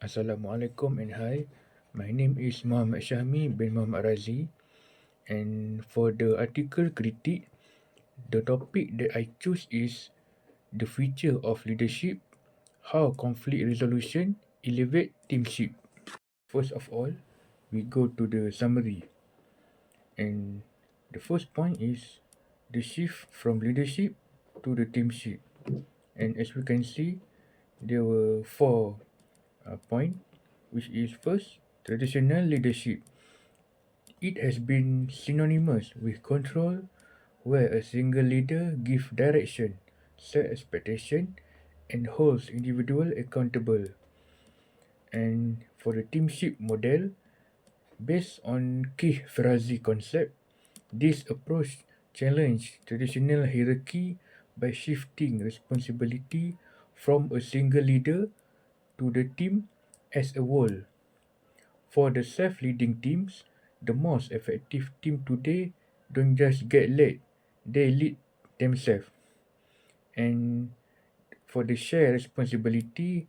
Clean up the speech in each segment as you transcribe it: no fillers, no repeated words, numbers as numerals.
Assalamualaikum and hi. My name is Muhammad Syahmi bin Muhammad Razi, and for the article critique, the topic that I choose is the future of leadership, how conflict resolution elevate teamship. First of all, we go to the summary, and the first point is the shift from leadership to the teamship. And as we can see, there were four points, which is first traditional leadership. It has been synonymous with control, where a single leader gives direction, sets expectation, and holds individuals accountable. And for the teamship model, based on Keith Ferrazzi concept, this approach challenges traditional hierarchy by shifting responsibility from a single leader to the team as a whole. For the self-leading teams, the most effective team today don't just get led, they lead themselves. And for the shared responsibility,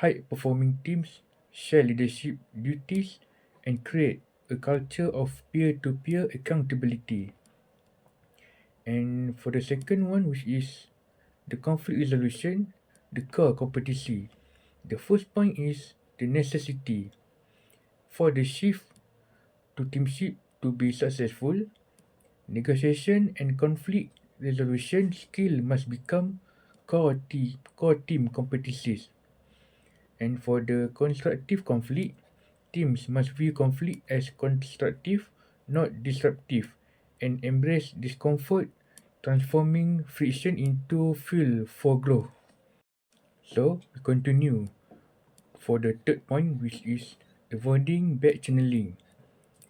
high-performing teams share leadership duties and create a culture of peer-to-peer accountability. And for the second one, which is the conflict resolution, the core competency. The first point is the necessity. For the shift to teamship to be successful, negotiation and conflict resolution skill must become core team competencies. And for the constructive conflict, teams must view conflict as constructive, not disruptive, and embrace discomfort, transforming friction into fuel for growth. So, we continue for the third point, which is avoiding back channeling.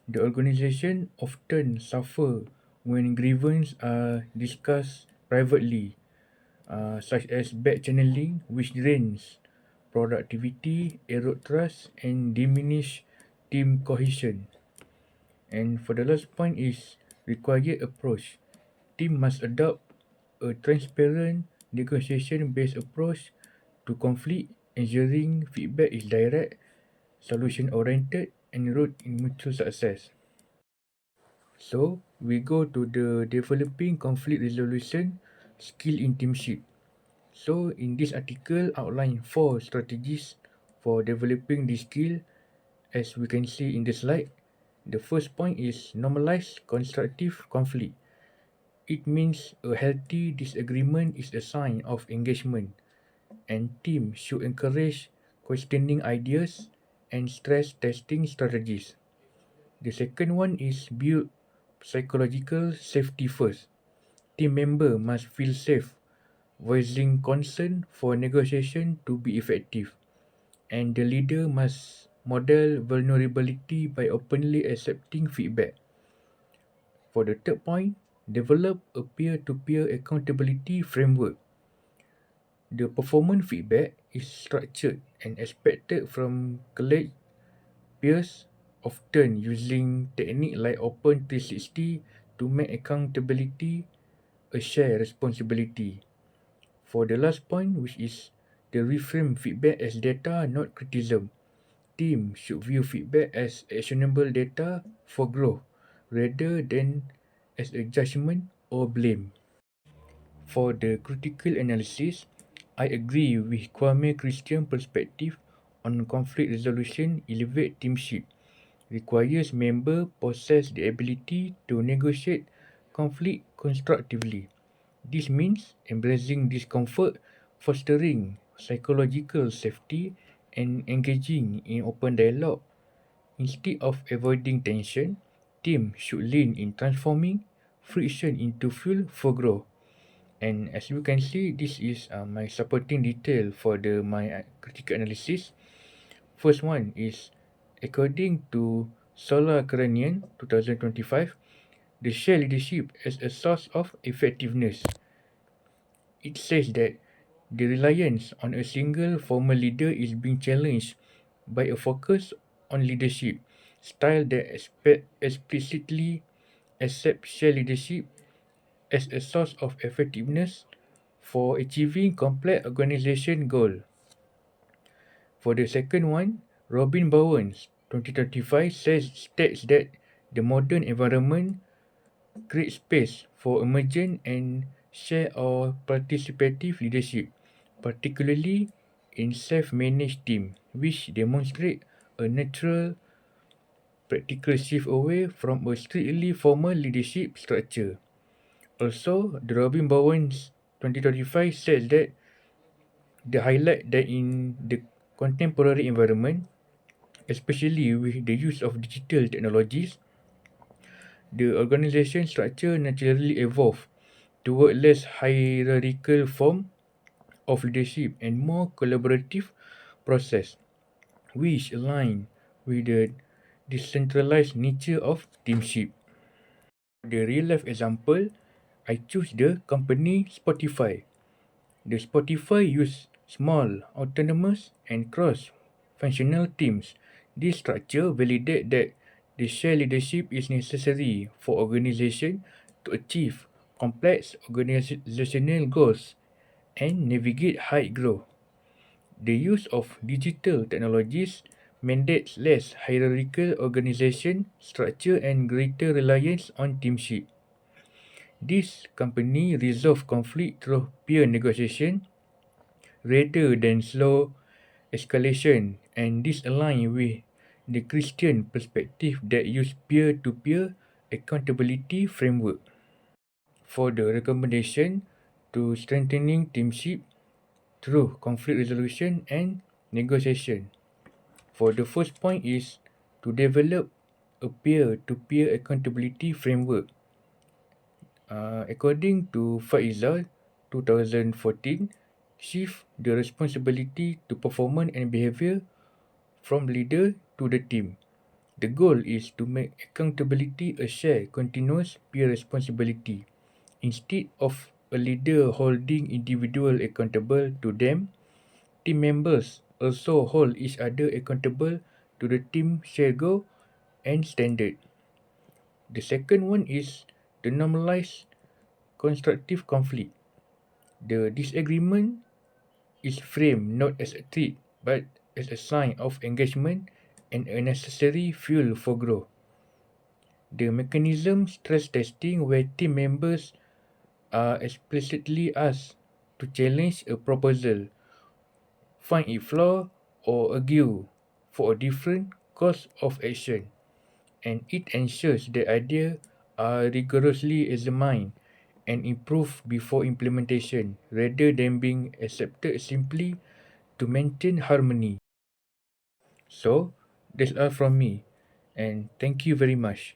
The organization often suffer when grievances are discussed privately, such as back channeling, which drains productivity, erode trust, and diminish team cohesion. And for the last point is required approach. Team must adopt a transparent negotiation-based approach to conflict, ensuring feedback is direct, solution-oriented, and rooted in mutual success. So, we go to the developing conflict resolution skill in teamship. So, in this article, outline four strategies for developing this skill. As we can see in the slide, the first point is normalize constructive conflict. It means a healthy disagreement is a sign of engagement, and teams should encourage questioning ideas and stress testing strategies. The second one is build psychological safety first. Team member must feel safe voicing concern for negotiation to be effective, and the leader must model vulnerability by openly accepting feedback. For the third point, develop a peer-to-peer accountability framework. The performance feedback is structured and expected from colleagues, peers, often using techniques like Open 360 to make accountability a shared responsibility. For the last point, which is the reframe feedback as data, not criticism. Team should view feedback as actionable data for growth rather than as a judgment or blame. For the critical analysis, I agree with Kwame Christian's perspective on conflict resolution elevate teamship requires member possess the ability to negotiate conflict constructively. This means embracing discomfort, fostering psychological safety, and engaging in open dialogue. Instead of avoiding tension, teams should lean in transforming friction into fuel for growth. And as you can see, this is my supporting detail for the my critical analysis. First one is according to Solar Karanian 2025, the share leadership as a source of effectiveness. It says that the reliance on a single formal leader is being challenged by a focus on leadership style that explicitly accepts shared leadership as a source of effectiveness for achieving complex organization goal. For the second one, Robin Bowen's 2025 states that the modern environment creates space for emergent and shared or participative leadership, particularly in self-managed teams, which demonstrate a natural practical shift away from a strictly formal leadership structure. Also, the Robin Bowen's 2025 says that they highlight that in the contemporary environment, especially with the use of digital technologies, the organization structure naturally evolved toward less hierarchical form of leadership and more collaborative process, which align with the decentralized nature of teamship. The real life example, I choose the company Spotify. The Spotify use small, autonomous, and cross-functional teams. This structure validates that the shared leadership is necessary for organization to achieve complex organizational goals and navigate high growth. The use of digital technologies mandates less hierarchical organization structure and greater reliance on teamship. This company resolve conflict through peer negotiation rather than slow escalation, and this aligns with the Christian perspective that use peer-to-peer accountability framework. For the recommendation to strengthening teamship through conflict resolution and negotiation. For the first point is to develop a peer-to-peer accountability framework. According to Faizal 2014, shift the responsibility to performance and behavior from leader to the team. The goal is to make accountability a shared, continuous peer responsibility. Instead of a leader holding individual accountable to them, team members also hold each other accountable to the team shared goal and standard. The second one is to normalize constructive conflict. The disagreement is framed not as a threat but as a sign of engagement and a necessary fuel for growth. The mechanism stress testing where team members are explicitly asked to challenge a proposal, find its flaw, or argue for a different course of action, and it ensures the ideas are rigorously examined and improved before implementation rather than being accepted simply to maintain harmony. So, that's all from me, and thank you very much.